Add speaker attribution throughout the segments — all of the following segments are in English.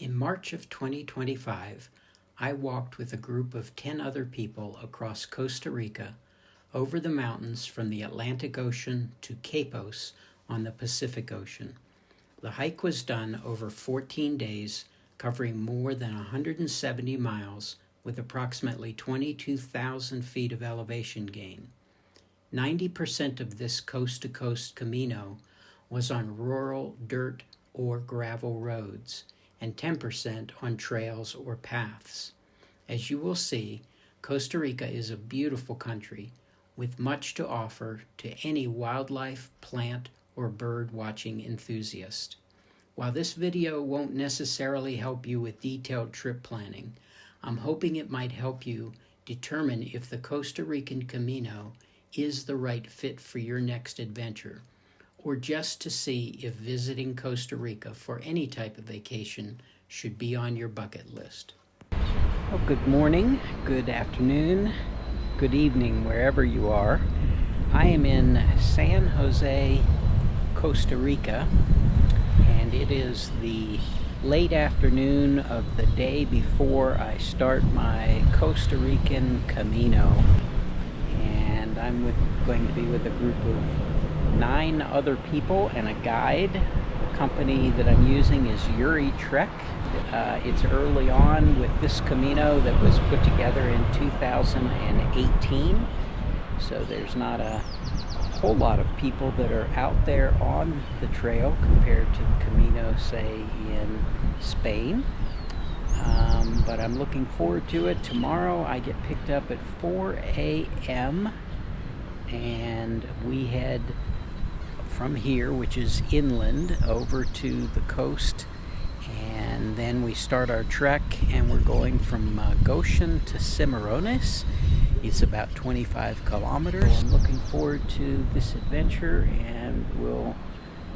Speaker 1: In March of 2025, I walked with a group of 10 other people across Costa Rica, over the mountains from the Atlantic Ocean to Quepos on the Pacific Ocean. The hike was done over 14 days, covering more than 170 miles with approximately 22,000 feet of elevation gain. 90% of this coast-to-coast Camino was on rural dirt or gravel roads, and 10% on trails or paths. As you will see, Costa Rica is a beautiful country with much to offer to any wildlife, plant, or bird watching enthusiast. While this video won't necessarily help you with detailed trip planning, I'm hoping it might help you determine if the Costa Rican Camino is the right fit for your next adventure, or just to see if visiting Costa Rica for any type of vacation should be on your bucket list. Well, good morning, good afternoon, good evening, wherever you are. I am in San Jose, Costa Rica, and it is the late afternoon of the day before I start my Costa Rican Camino. And I'm going to be with a group of 9 other people and a guide. The company that I'm using is Yuri Trek. It's early on with this Camino that was put together in 2018, so there's not a whole lot of people that are out there on the trail compared to the Camino, say, in Spain. But I'm looking forward to it. Tomorrow I get picked up at 4 a.m. and we head from here, which is inland, over to the coast, and then we start our trek, and we're going from Goshen to Cimarrones. It's about 25 kilometers. I'm looking forward to this adventure, and we'll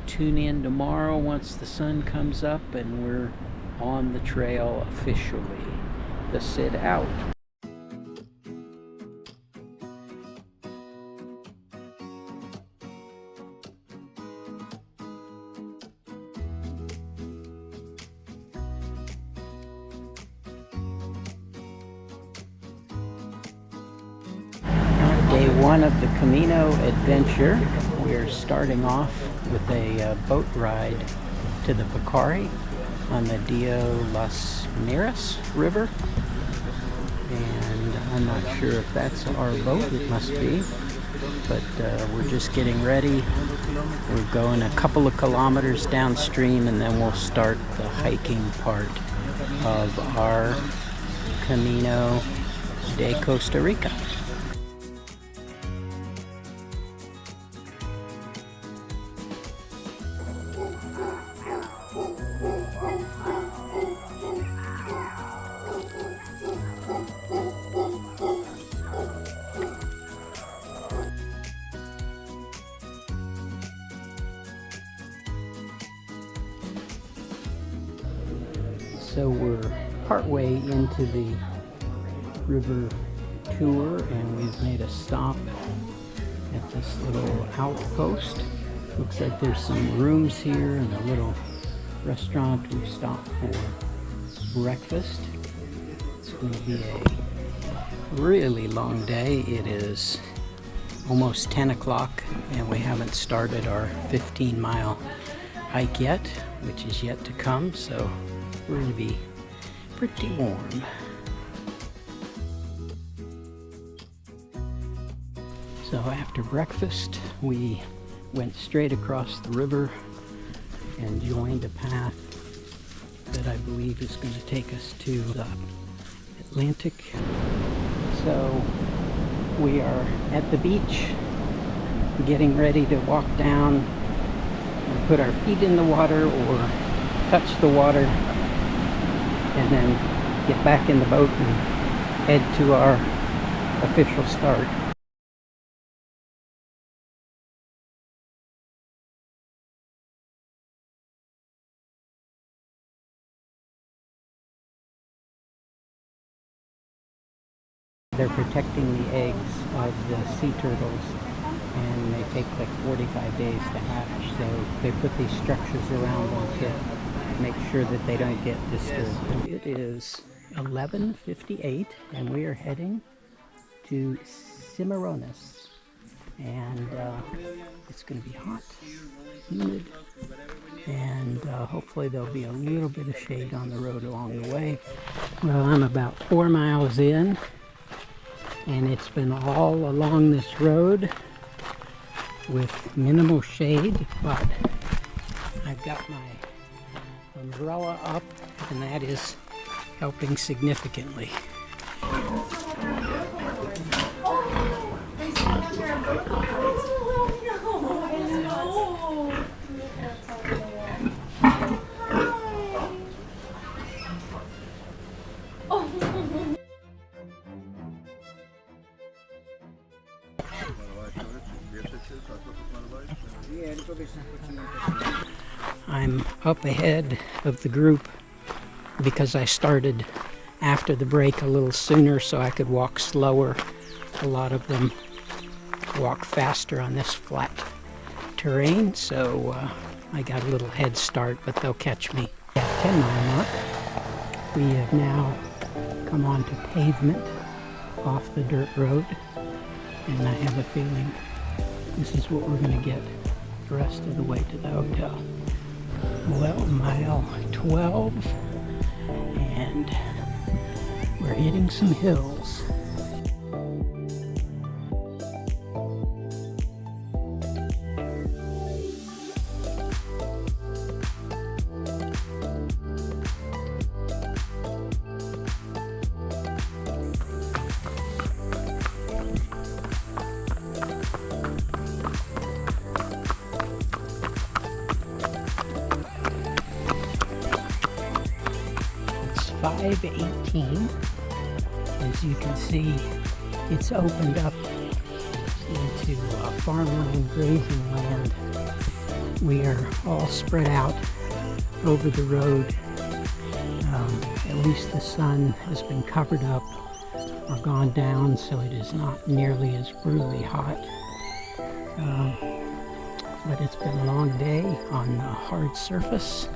Speaker 1: tune in tomorrow once the sun comes up and we're on the trail officially. The Sit Out. Day 1 of the Camino adventure. We're starting off with a boat ride to the Bacari on the Dio Las Miras River. And I'm not sure if that's our boat, it must be. But we're just getting ready. We're going a couple of kilometers downstream, and then we'll start the hiking part of our Camino de Costa Rica. So we're partway into the river tour, and we've made a stop at this little outpost. Looks like there's some rooms here and a little restaurant. We've stopped for breakfast. It's going to be a really long day. It is almost 10 o'clock and we haven't started our 15-mile hike yet, which is yet to come, so we're going to be pretty warm. So after breakfast, we went straight across the river and joined a path that I believe is going to take us to the Atlantic. So we are at the beach, getting ready to walk down and put our feet in the water or touch the water, and then get back in the boat and head to our official start. They're protecting the eggs of the sea turtles, and they take like 45 days to hatch, so they put these structures around them to make sure that they don't get disturbed. It is 11:58 and we are heading to Cimarrones, and it's going to be hot, humid, and hopefully there'll be a little bit of shade on the road along the way. Well, I'm about 4 miles in, and it's been all along this road with minimal shade, but I've got my umbrella up, and that is helping significantly. I'm up ahead of the group because I started after the break a little sooner so I could walk slower. A lot of them walk faster on this flat terrain, so I got a little head start, but they'll catch me. At 10 mile mark, we have now come onto pavement off the dirt road, and I have a feeling this is what we're going to get the rest of the way to the hotel. Well, mile 12, and we're hitting some hills. It's 5:18. As you can see, it's opened up into farmland, grazing land. We are all spread out over the road. At least the sun has been covered up or gone down, so it is not nearly as brutally hot. But it's been a long day on a hard surface,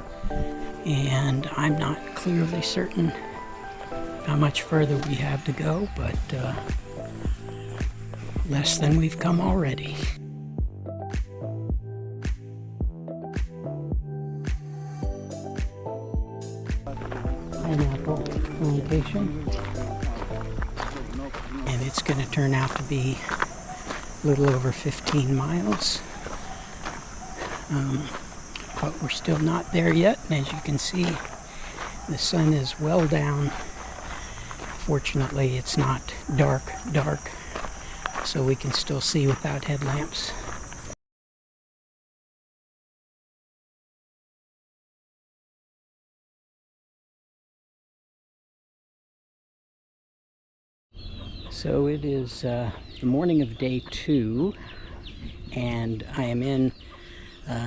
Speaker 1: and I'm not clearly certain how much further we have to go, but less than we've come already. Pineapple plantation, and it's going to turn out to be a little over 15 miles. But we're still not there yet, and as you can see, the sun is well down. Fortunately, it's not dark, so we can still see without headlamps. So it is the morning of day 2, and I am in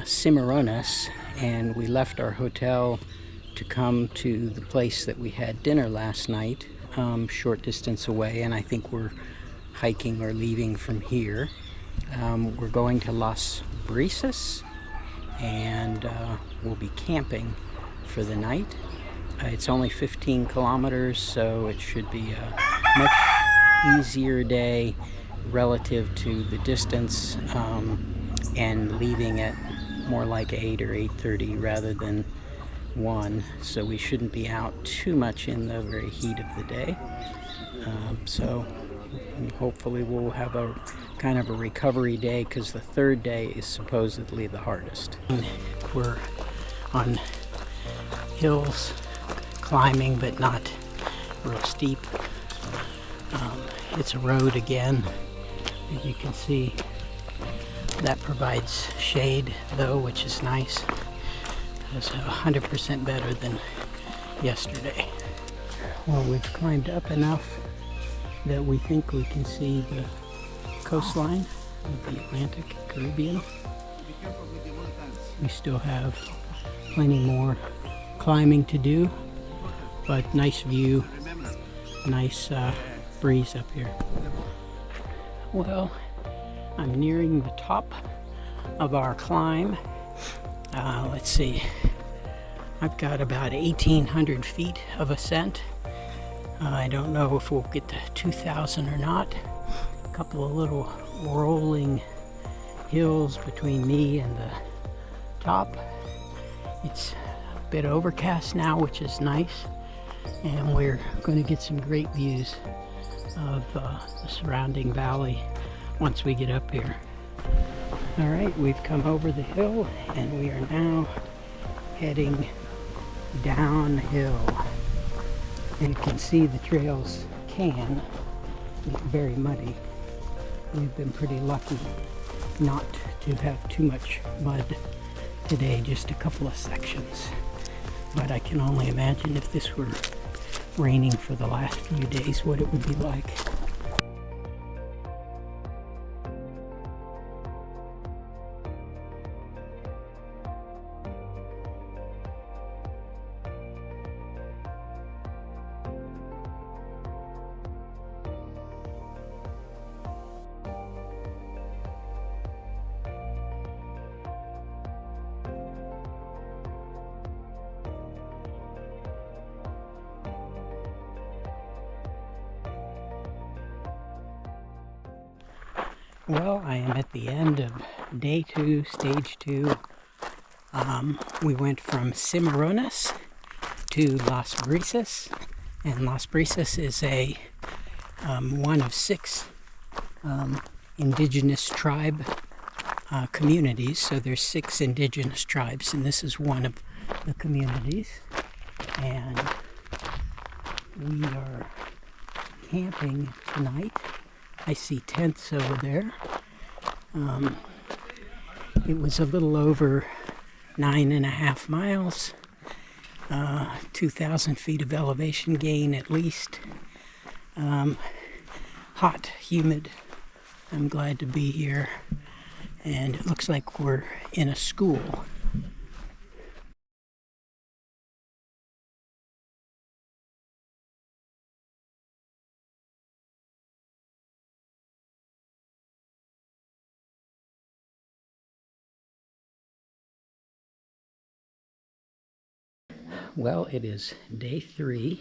Speaker 1: Cimarrones, and we left our hotel to come to the place that we had dinner last night, short distance away, and I think we're hiking or leaving from here. We're going to Las Brisas, and we'll be camping for the night. It's only 15 kilometers, so it should be a much easier day relative to the distance, and leaving at more like 8 or 8:30 rather than 1, so we shouldn't be out too much in the very heat of the day. So hopefully we'll have a kind of a recovery day, because the third day is supposedly the hardest. We're on hills, climbing, but not real steep. It's a road again, as you can see. That provides shade though, which is nice. It's 100% better than yesterday. Well, we've climbed up enough that we think we can see the coastline of the Atlantic Caribbean. We still have plenty more climbing to do, but nice view, nice breeze up here. Well, I'm nearing the top of our climb. Let's see, I've got about 1,800 feet of ascent. I don't know if we'll get to 2,000 or not. A couple of little rolling hills between me and the top. It's a bit overcast now, which is nice, and we're going to get some great views of the surrounding valley once we get up here. All right, we've come over the hill and we are now heading downhill. And you can see the trails can get very muddy. We've been pretty lucky not to have too much mud today, just a couple of sections. But I can only imagine if this were raining for the last few days what it would be like. Well, I am at the end of day 2, stage 2. We went from Cimarrones to Las Brisas, and Las Brisas is a one of 6 indigenous tribe communities. So there's 6 indigenous tribes, and this is one of the communities. And we are camping tonight. I see tents over there. It was a little over 9.5 miles, 2,000 feet of elevation gain at least. Hot, humid. I'm glad to be here. And it looks like we're in a school. Well, it is day 3,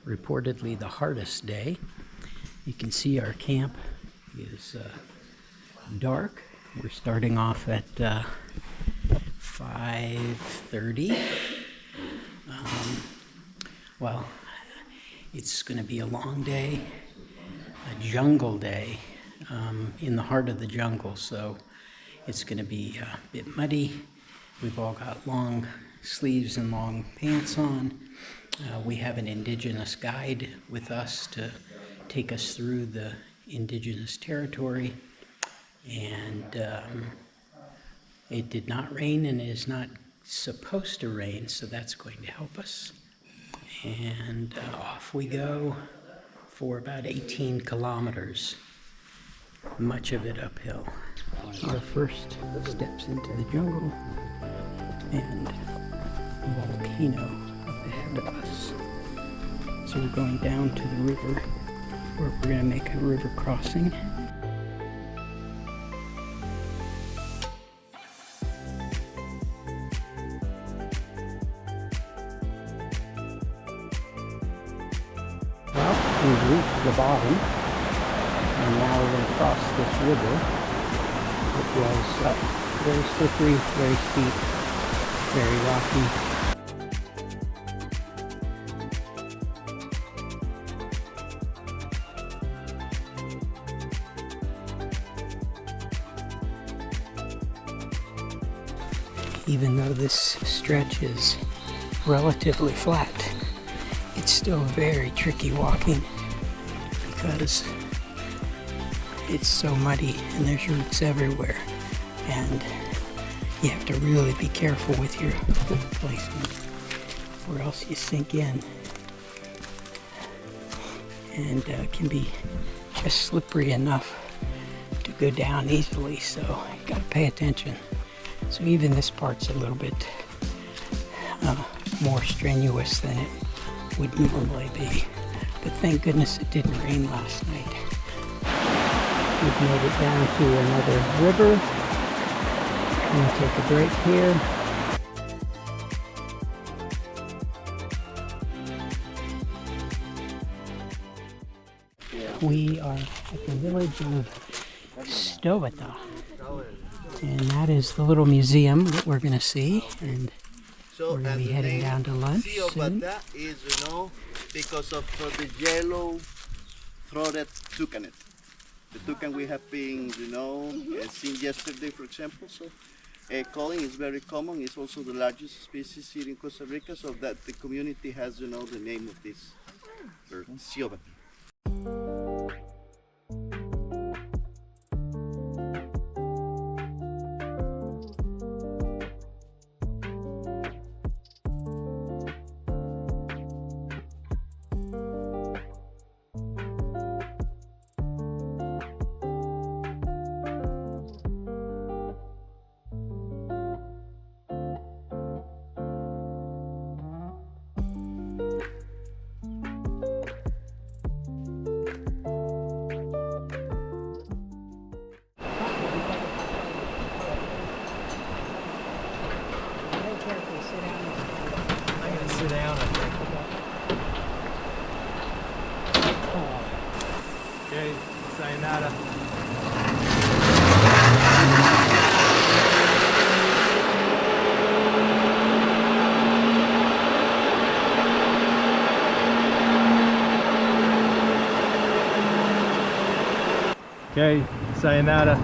Speaker 1: reportedly the hardest day. You can see our camp is dark. We're starting off at 5:30. Well, it's going to be a long day, a jungle day in the heart of the jungle, so it's going to be a bit muddy. We've all got long sleeves and long pants on. We have an indigenous guide with us to take us through the indigenous territory, and it did not rain and is not supposed to rain, so that's going to help us. And off we go for about 18 kilometers, much of it uphill. Our first steps into the jungle, and volcano up ahead of us. So we're going down to the river where we're going to make a river crossing. Well, we've reached the bottom, and now we're going to cross this river. It was very slippery, very steep, very rocky. Even though this stretch is relatively flat, it's still very tricky walking because it's so muddy and there's roots everywhere, and you have to really be careful with your foot placement or else you sink in, and can be just slippery enough to go down easily, so you gotta pay attention. So even this part's a little bit more strenuous than it would normally be. But thank goodness it didn't rain last night. We've made it down to another river. I'm going to take a break here. We are at the village of Stovata, and that is the little museum that we're going to see, and we're going to be heading down to lunch soon.
Speaker 2: Stovata is, because of the yellow-throated toucan. The toucan we have been, seen yesterday, for example. So, calling is very common. It's also the largest species here in Costa Rica, so that the community has, the name of this bird, Stovata.
Speaker 3: Sit down, I think. Okay, sayonara. Okay, sayonara.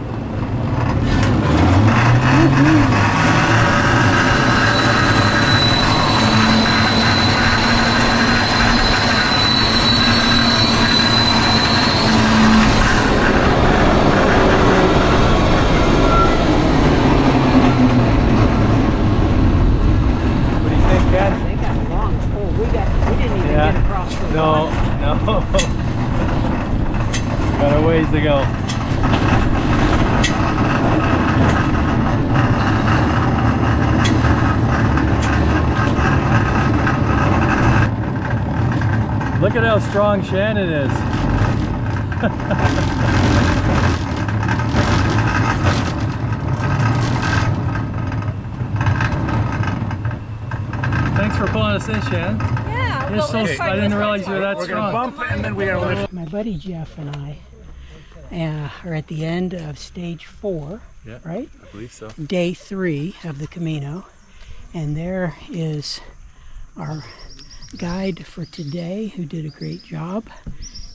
Speaker 3: No. Got a ways to go. Look at how strong Shannon is. Thanks for pulling us in, Shannon. You're so, I didn't realize you were that strong.
Speaker 4: Bump it and then we gotta lift.
Speaker 1: My buddy Jeff and I are at the end of stage 4,
Speaker 3: Yeah,
Speaker 1: right?
Speaker 3: I believe so.
Speaker 1: Day 3 of the Camino, and there is our guide for today who did a great job,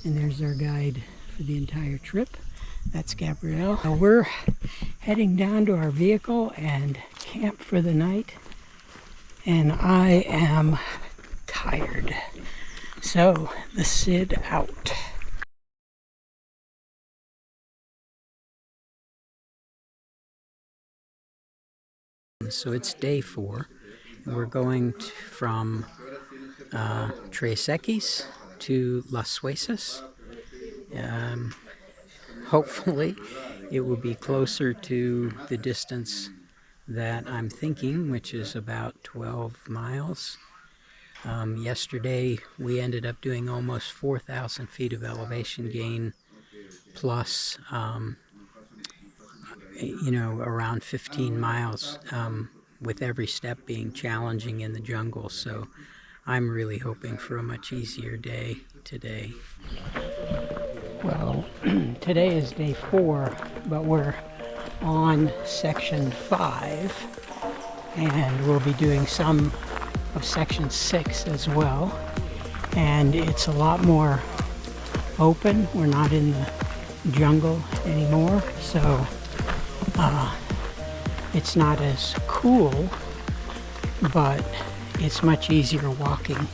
Speaker 1: and there's our guide for the entire trip. That's Gabrielle. We're heading down to our vehicle and camp for the night, and I am tired. So the Sid out. So it's day 4. We're going from Tres Equis to Las Suezas. Hopefully it will be closer to the distance that I'm thinking, which is about 12 miles. Yesterday we ended up doing almost 4,000 feet of elevation gain, plus around 15 miles, with every step being challenging in the jungle. So I'm really hoping for a much easier day today. Well, today is day 4, but we're on section 5, and we'll be doing some of section 6 as well, and it's a lot more open. We're not in the jungle anymore, so it's not as cool, but it's much easier walking.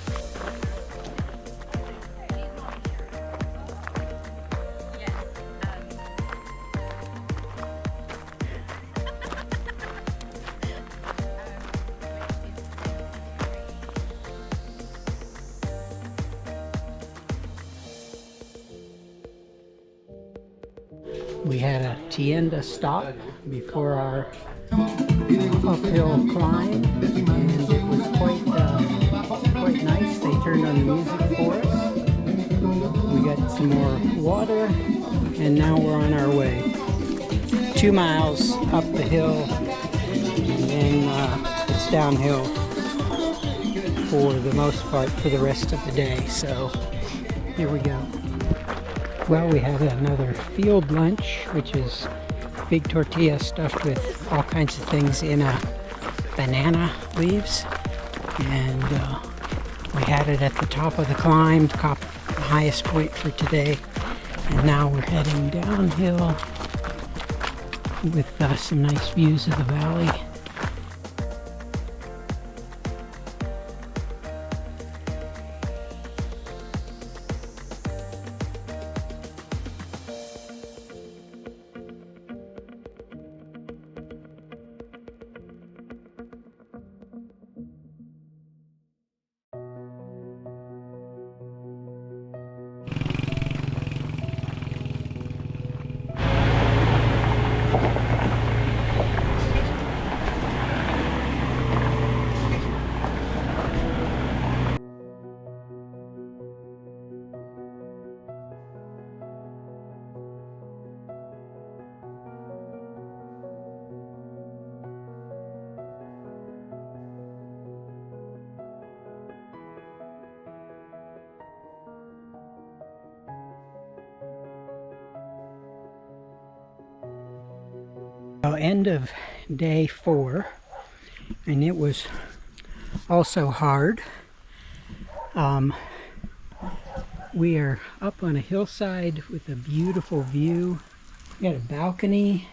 Speaker 1: We had a tienda stop before our uphill climb, and it was quite nice. They turned on the music for us. We got some more water, and now we're on our way. 2 miles up the hill, and then it's downhill for the most part for the rest of the day. So here we go. Well, we had another field lunch, which is big tortilla stuffed with all kinds of things in banana leaves. And we had it at the top of the climb, the highest point for today. And now we're heading downhill with some nice views of the valley. End of day 4, and it was also hard. We are up on a hillside with a beautiful view. We got a balcony.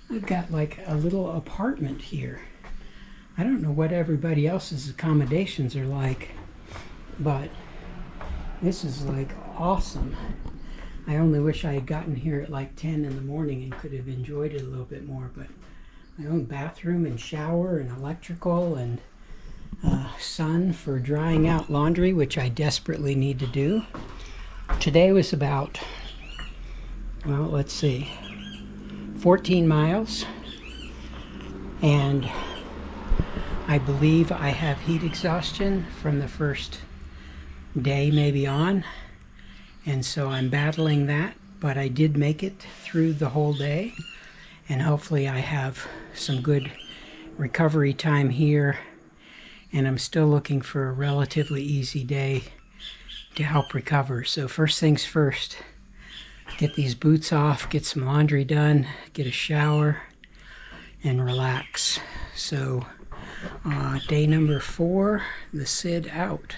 Speaker 1: We've got like a little apartment here. I don't know what everybody else's accommodations are like, but this is like awesome. I only wish I had gotten here at like 10 in the morning and could have enjoyed it a little bit more, but my own bathroom and shower and electrical and sun for drying out laundry, which I desperately need to do. Today was about, well, let's see, 14 miles, and I believe I have heat exhaustion from the first day maybe on. And so I'm battling that, but I did make it through the whole day, and hopefully I have some good recovery time here, and I'm still looking for a relatively easy day to help recover. So first things first, get these boots off, get some laundry done, get a shower, and relax. So day number 4, the SID out.